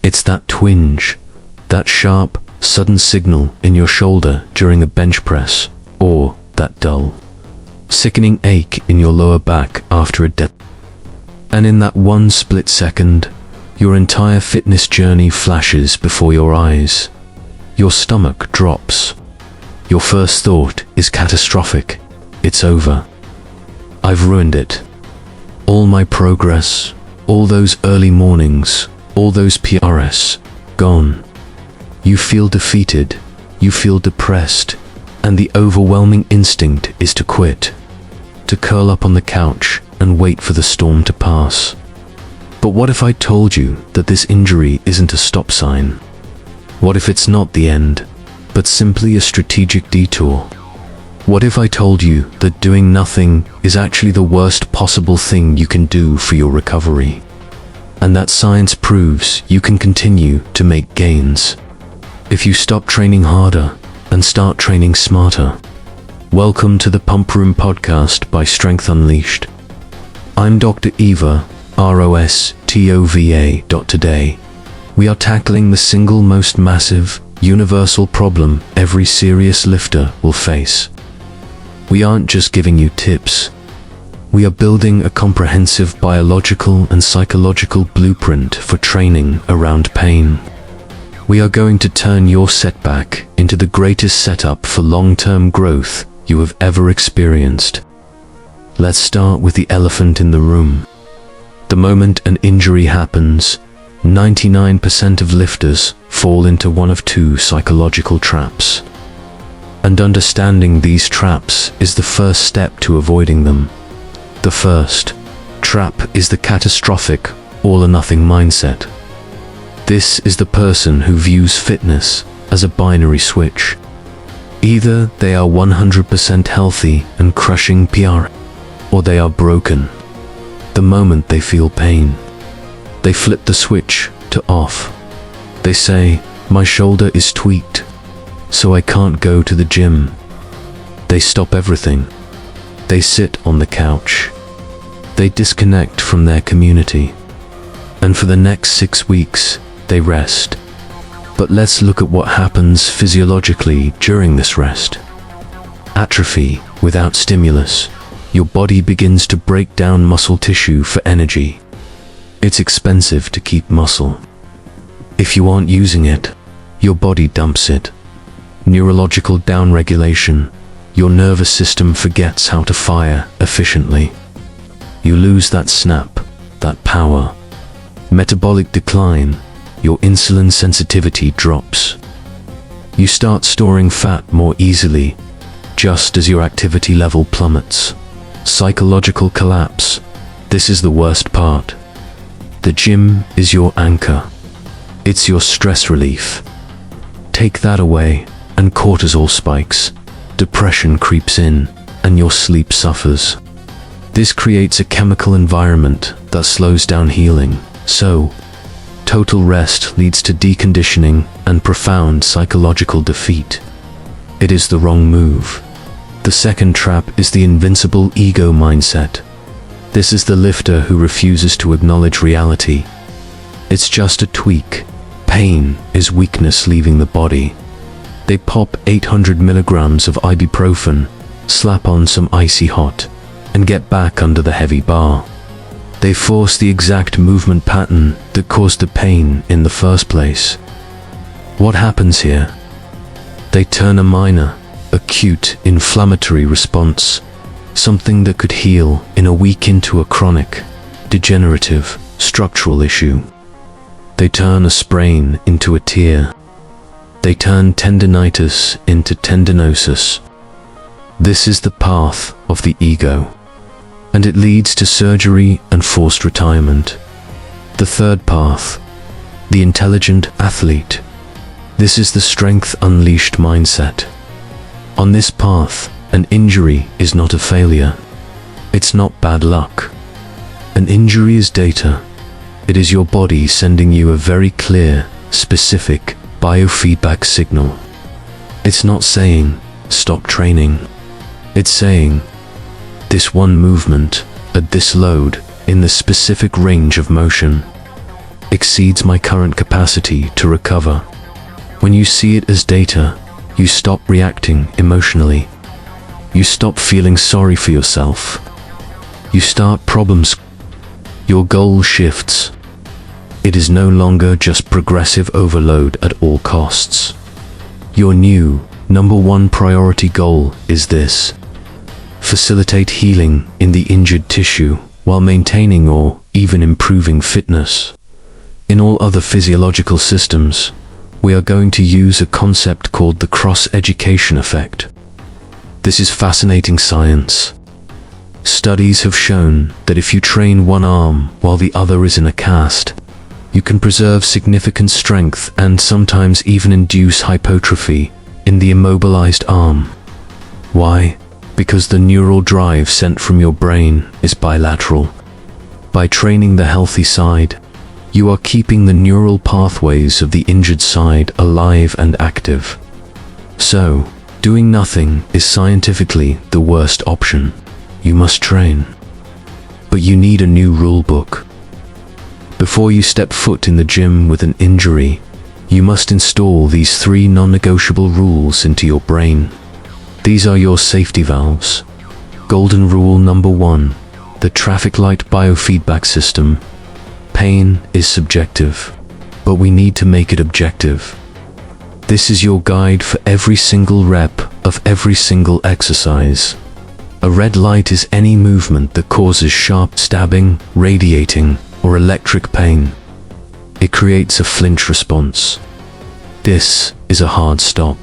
It's that twinge, that sharp, sudden signal in your shoulder during a bench press, or that dull, sickening ache in your lower back after a deadlift. And in that one split second, your entire fitness journey flashes before your eyes. Your stomach drops. Your first thought is catastrophic. It's over. I've ruined it. All my progress, all those early mornings, all those PRs, gone. You feel defeated, you feel depressed, and the overwhelming instinct is to quit, to curl up on the couch and wait for the storm to pass. But what if I told you that this injury isn't a stop sign? What if it's not the end, but simply a strategic detour? What if I told you that doing nothing is actually the worst possible thing you can do for your recovery? And that science proves you can continue to make gains if you stop training harder and start training smarter. Welcome to the Pump Room Podcast by Strength Unleashed. I'm Dr. Eva, ROSTOVA. Today, we are tackling the single most massive, universal problem every serious lifter will face. We aren't just giving you tips. We are building a comprehensive biological and psychological blueprint for training around pain. We are going to turn your setback into the greatest setup for long-term growth you have ever experienced. Let's start with the elephant in the room. The moment an injury happens, 99% of lifters fall into one of two psychological traps. And understanding these traps is the first step to avoiding them. The first trap is the catastrophic, all-or-nothing mindset. This is the person who views fitness as a binary switch. Either they are 100% healthy and crushing PR, or they are broken. The moment they feel pain, they flip the switch to off. They say, "My shoulder is tweaked, so I can't go to the gym." They stop everything. They sit on the couch. They disconnect from their community. And for the next 6 weeks, they rest. But let's look at what happens physiologically during this rest. Atrophy without stimulus. Your body begins to break down muscle tissue for energy. It's expensive to keep muscle. If you aren't using it, your body dumps it. Neurological downregulation. Your nervous system forgets how to fire efficiently. You lose that snap, that power. Metabolic decline. Your insulin sensitivity drops. You start storing fat more easily, just as your activity level plummets. Psychological collapse. This is the worst part. The gym is your anchor. It's your stress relief. Take that away, and cortisol spikes. Depression creeps in, and your sleep suffers. This creates a chemical environment that slows down healing. So, total rest leads to deconditioning and profound psychological defeat. It is the wrong move. The second trap is the invincible ego mindset. This is the lifter who refuses to acknowledge reality. It's just a tweak. Pain is weakness leaving the body. They pop 800 milligrams of ibuprofen, slap on some icy hot, and get back under the heavy bar. They force the exact movement pattern that caused the pain in the first place. What happens here? They turn a minor, acute inflammatory response, something that could heal in a week, into a chronic, degenerative, structural issue. They turn a sprain into a tear. They turn tendinitis into tendinosis. This is the path of the ego, and it leads to surgery and forced retirement. The third path, the intelligent athlete. This is the strength unleashed mindset. On this path, an injury is not a failure. It's not bad luck. An injury is data. It is your body sending you a very clear, specific biofeedback signal. It's not saying, "Stop training." It's saying, "This one movement, at this load, in this specific range of motion, exceeds my current capacity to recover. When you see it as data, you stop reacting emotionally. You stop feeling sorry for yourself. You start problems. Your goal shifts. It is no longer just progressive overload at all costs. Your new, number one priority goal is this: facilitate healing in the injured tissue while maintaining or even improving fitness. In all other physiological systems, we are going to use a concept called the cross-education effect. This is fascinating science. Studies have shown that if you train one arm while the other is in a cast, you can preserve significant strength and sometimes even induce hypertrophy in the immobilized arm. Why? Because the neural drive sent from your brain is bilateral. By training the healthy side, you are keeping the neural pathways of the injured side alive and active. So, doing nothing is scientifically the worst option. You must train. But you need a new rule book. Before you step foot in the gym with an injury, you must install these 3 non-negotiable rules into your brain. These are your safety valves. Golden rule number 1, the traffic light biofeedback system. Pain is subjective, but we need to make it objective. This is your guide for every single rep of every single exercise. A red light is any movement that causes sharp stabbing, radiating, or electric pain. It creates a flinch response. This is a hard stop.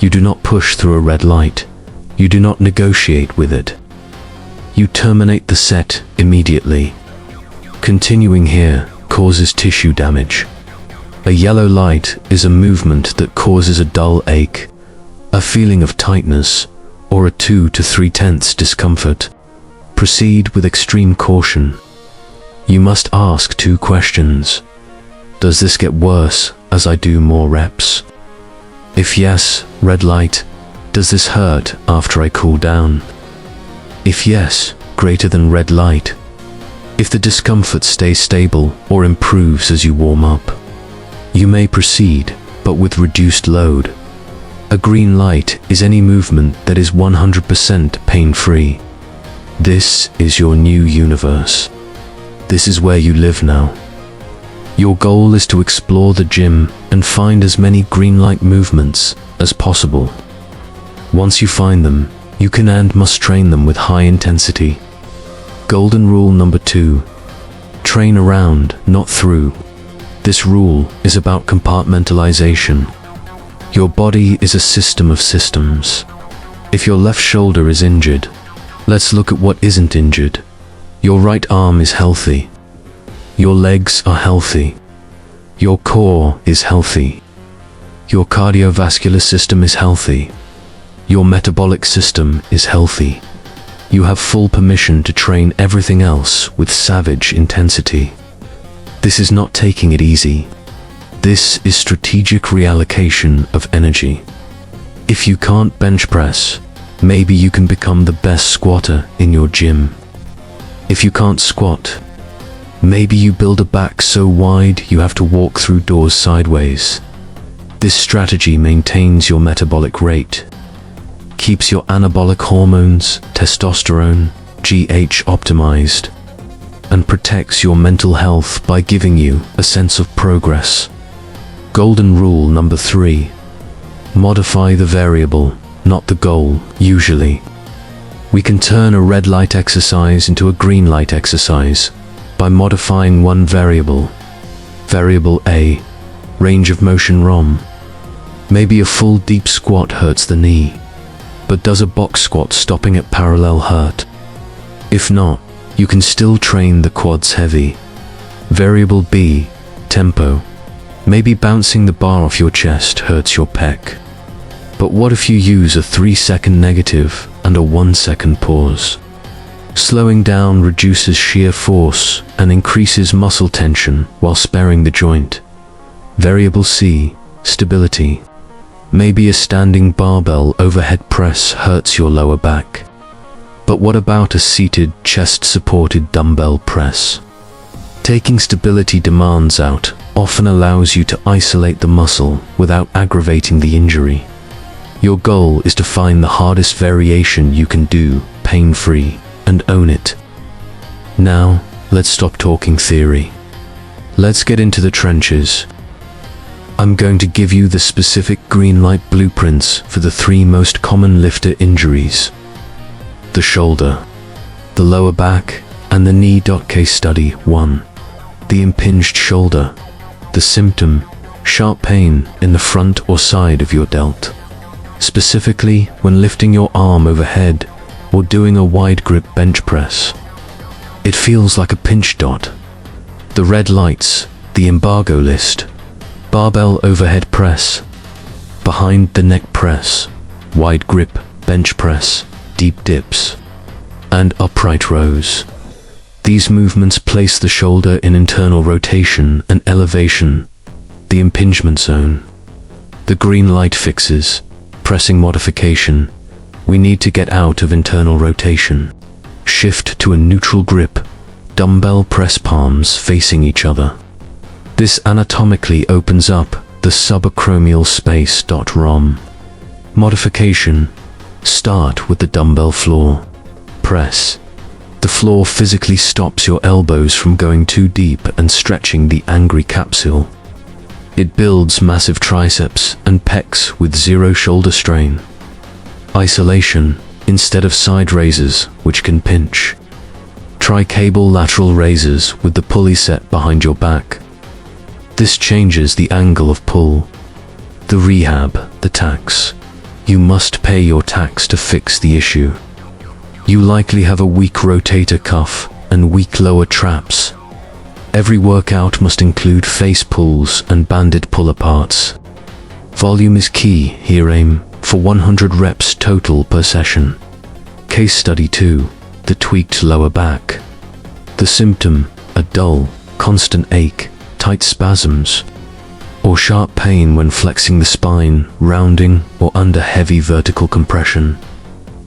You do not push through a red light. You do not negotiate with it. You terminate the set immediately. Continuing here causes tissue damage. A yellow light is a movement that causes a dull ache, a feeling of tightness, or a 2 to 3/10 discomfort. Proceed with extreme caution. You must ask 2 questions. Does this get worse as I do more reps? If yes, red light. Does this hurt after I cool down? If yes, greater than red light. If the discomfort stays stable or improves as you warm up, you may proceed, but with reduced load. A green light is any movement that is 100% pain-free. This is your new universe. This is where you live now. Your goal is to explore the gym and find as many green light movements as possible. Once you find them, you can and must train them with high intensity. Golden rule number 2. Train around, not through. This rule is about compartmentalization. Your body is a system of systems. If your left shoulder is injured, let's look at what isn't injured. Your right arm is healthy. Your legs are healthy. Your core is healthy. Your cardiovascular system is healthy. Your metabolic system is healthy. You have full permission to train everything else with savage intensity. This is not taking it easy. This is strategic reallocation of energy. If you can't bench press, maybe you can become the best squatter in your gym. If you can't squat, maybe you build a back so wide you have to walk through doors sideways. This strategy maintains your metabolic rate, keeps your anabolic hormones, testosterone, GH optimized, and protects your mental health by giving you a sense of progress. Golden rule number 3. Modify the variable, not the goal, usually. We can turn a red light exercise into a green light exercise by modifying one variable. Variable A, range of motion ROM. Maybe a full deep squat hurts the knee, but does a box squat stopping at parallel hurt? If not, you can still train the quads heavy. Variable B, tempo. Maybe bouncing the bar off your chest hurts your pec. But what if you use a 3-second negative and a 1-second pause? Slowing down reduces shear force and increases muscle tension while sparing the joint. Variable C, stability. Maybe a standing barbell overhead press hurts your lower back. But what about a seated, chest-supported dumbbell press? Taking stability demands out often allows you to isolate the muscle without aggravating the injury. Your goal is to find the hardest variation you can do pain-free and own it. Now, let's stop talking theory. Let's get into the trenches. I'm going to give you the specific green light blueprints for the 3 most common lifter injuries: the shoulder, the lower back, and the knee. Case study 1. The impinged shoulder. The symptom: sharp pain in the front or side of your delt, specifically when lifting your arm overhead or doing a wide grip bench press. It feels like a pinch dot. The red lights, the embargo list: barbell overhead press, behind the neck press, wide grip bench press, deep dips, and upright rows. These movements place the shoulder in internal rotation and elevation, the impingement zone. The green light fixes: pressing modification. We need to get out of internal rotation. Shift to a neutral grip, dumbbell press palms facing each other. This anatomically opens up the subacromial space. ROM. Modification: start with the dumbbell floor. Press. The floor physically stops your elbows from going too deep and stretching the angry capsule. It builds massive triceps and pecs with zero shoulder strain. Isolation: instead of side raises, which can pinch, try cable lateral raises with the pulley set behind your back. This changes the angle of pull. The rehab, the tax. You must pay your tax to fix the issue. You likely have a weak rotator cuff and weak lower traps. Every workout must include face pulls and banded pull-aparts. Volume is key here. Aim for 100 reps total per session. Case study 2. The tweaked lower back. The symptom: a dull, constant ache, tight spasms, or sharp pain when flexing the spine, rounding, or under heavy vertical compression.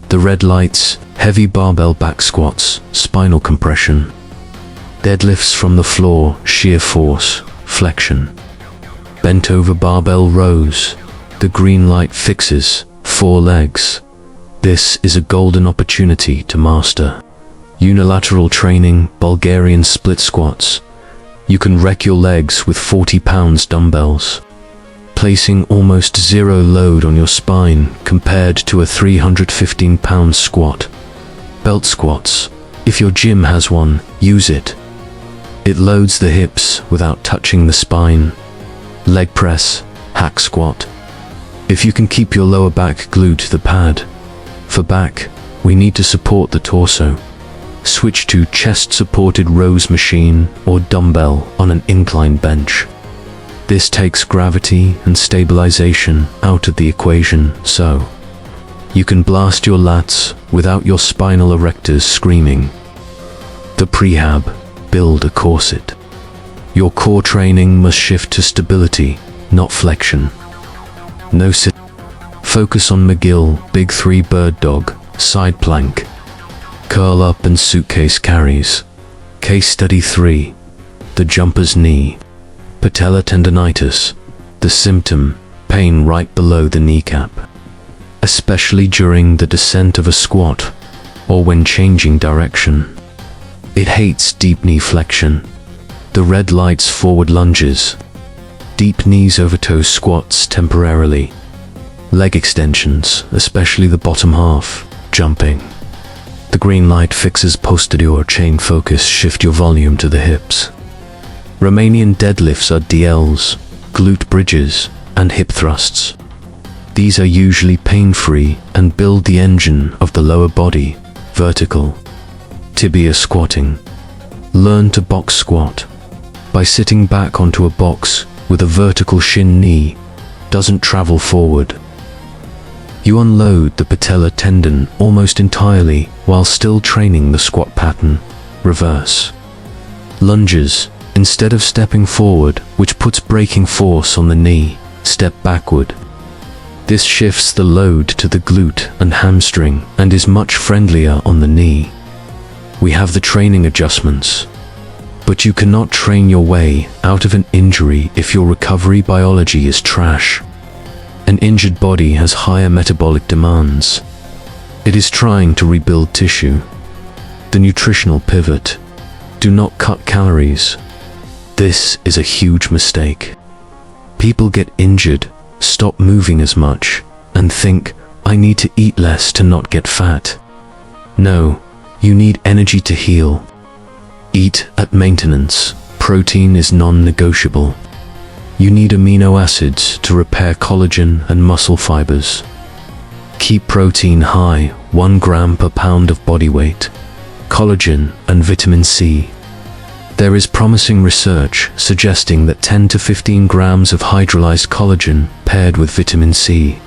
The red lights: heavy barbell back squats, spinal compression. Deadlifts from the floor, shear force, flexion. Bent over barbell rows. The green light fixes: 4 legs. This is a golden opportunity to master. Unilateral training, Bulgarian split squats. You can wreck your legs with 40 pounds dumbbells, placing almost zero load on your spine compared to a 315-pound squat. Belt squats. If your gym has one, use it. It loads the hips without touching the spine. Leg press, hack squat. If you can keep your lower back glued to the pad. For back, we need to support the torso. Switch to chest-supported rows machine or dumbbell on an incline bench. This takes gravity and stabilization out of the equation, so you can blast your lats without your spinal erectors screaming. The prehab: build a corset. Your core training must shift to stability, not flexion. No sit. Focus on McGill, Big 3 bird dog, side plank, curl up and suitcase carries. Case study 3. The jumper's knee. Patella tendonitis. The symptom: pain right below the kneecap, especially during the descent of a squat or when changing direction. It hates deep knee flexion. The red lights: forward lunges, deep knees over toes squats temporarily. Leg extensions, especially the bottom half, jumping. The green light fixes posterior chain focus, shift your volume to the hips. Romanian deadlifts are DLs, glute bridges, and hip thrusts. These are usually pain-free and build the engine of the lower body, vertical. Tibia squatting. Learn to box squat. By sitting back onto a box with a vertical shin knee, doesn't travel forward. You unload the patella tendon almost entirely while still training the squat pattern. Reverse. Lunges. Instead of stepping forward, which puts braking force on the knee, step backward. This shifts the load to the glute and hamstring and is much friendlier on the knee. We have the training adjustments. But you cannot train your way out of an injury if your recovery biology is trash. An injured body has higher metabolic demands. It is trying to rebuild tissue. The nutritional pivot. Do not cut calories. This is a huge mistake. People get injured, stop moving as much, and think, I need to eat less to not get fat. No, you need energy to heal. Eat at maintenance. Protein is non-negotiable. You need amino acids to repair collagen and muscle fibers. Keep protein high, 1 gram per pound of body weight. Collagen and vitamin C. There is promising research suggesting that 10 to 15 grams of hydrolyzed collagen paired with vitamin C,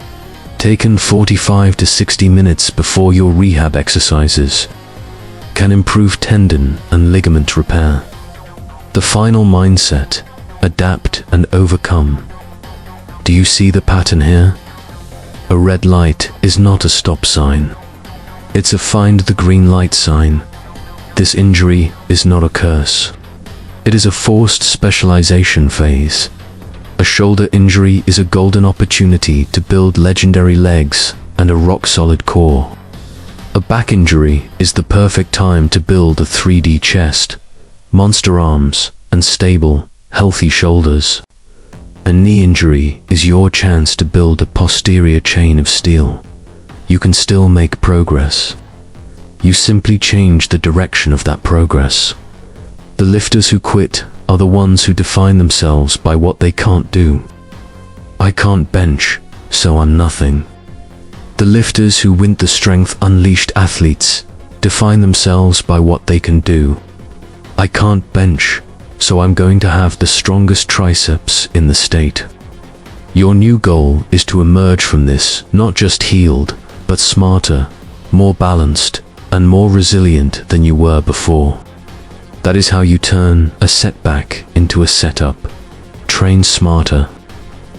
taken 45 to 60 minutes before your rehab exercises, can improve tendon and ligament repair. The final mindset: adapt and overcome. Do you see the pattern here? A red light is not a stop sign. It's a find the green light sign. This injury is not a curse. It is a forced specialization phase. A shoulder injury is a golden opportunity to build legendary legs and a rock-solid core. A back injury is the perfect time to build a 3D chest, monster arms, and stable, healthy shoulders. A knee injury is your chance to build a posterior chain of steel. You can still make progress. You simply change the direction of that progress. The lifters who quit are the ones who define themselves by what they can't do. I can't bench, so I'm nothing. The lifters who win the Strength Unleashed athletes define themselves by what they can do. I can't bench, so I'm going to have the strongest triceps in the state. Your new goal is to emerge from this not just healed, but smarter, more balanced, and more resilient than you were before. That is how you turn a setback into a setup. Train smarter.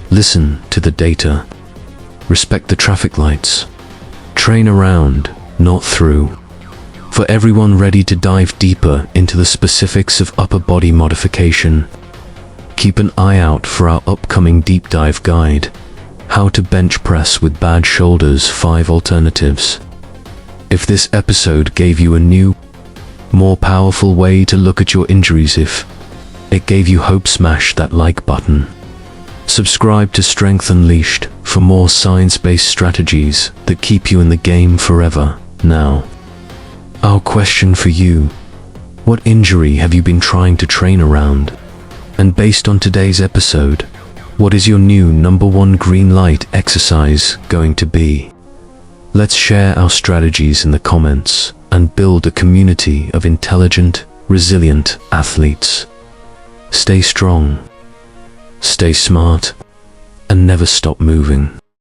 Listen to the data. Respect the traffic lights. Train around, not through. For everyone ready to dive deeper into the specifics of upper body modification, keep an eye out for our upcoming deep dive guide, How to Bench Press with Bad Shoulders 5 Alternatives. If this episode gave you a new, more powerful way to look at your injuries, if it gave you hope, smash that like button. Subscribe to Strength Unleashed for more science-based strategies that keep you in the game forever. Now, our question for you: what injury have you been trying to train around? And based on today's episode, what is your new #1 green light exercise going to be? Let's share our strategies in the comments and build a community of intelligent, resilient athletes. Stay strong, stay smart, and never stop moving.